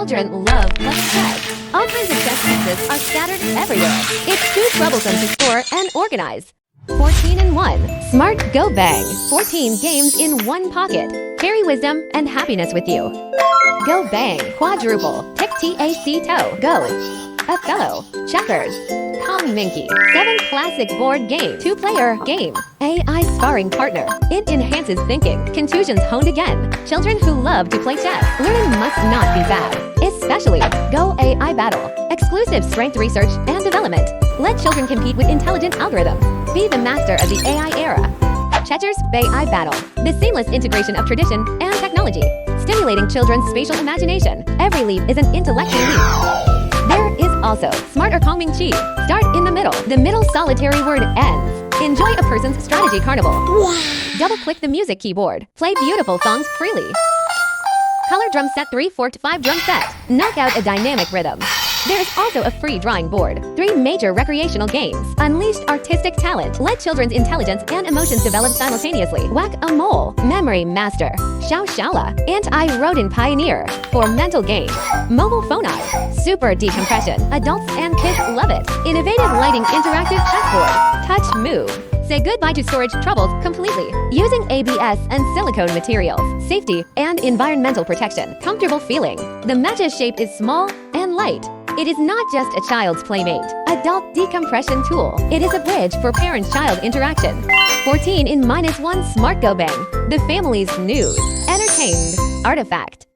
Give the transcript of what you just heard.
Children love plush pets. All kinds of chess pieces are scattered everywhere. It's too troublesome to store and organize. 14 in 1. Smart Go Bang. 14 games in one pocket. Carry wisdom and happiness with you. Go Bang. Quadruple. Tic-Tac-Toe. Go. Othello. Checkers. Kong Minky. 7 classic board game. 2-player game. AI sparring partner. It enhances thinking. Contusions honed again. Children who love to play chess. Learning must not be bad. Especially Go AI Battle. Exclusive strength research and development. Let children compete with intelligent algorithms. Be the master of the AI era. Checkers AI Battle. The seamless integration of tradition and technology. Stimulating children's spatial imagination. Every leap is an intellectual leap. There is also Smart or Kong Ming Chi. Start in the middle. The middle solitary word ends. Enjoy a person's strategy carnival. Wow. Double-click the music keyboard. Play beautiful songs freely. Color drum set 3 4 5 drum set. Knock out a dynamic rhythm. There is also a free drawing board. 3 major recreational games. Unleashed artistic talent. Let children's intelligence and emotions develop simultaneously. Whack-a-mole. Memory Master. Xiao-Xiaola. Anti-rodent pioneer. For mental games. Mobile phone eye. Super decompression. Adults and kids love it. Innovative lighting interactive chessboard. Touch move. Say goodbye to storage troubles completely. Using ABS and silicone materials. Safety and environmental protection. Comfortable feeling. The match's shape is small and light. It is not just a child's playmate. Adult decompression tool. It is a bridge for parent-child interaction. 14 in -1 Smart Go Bang. The family's news. Entertained. Artifact.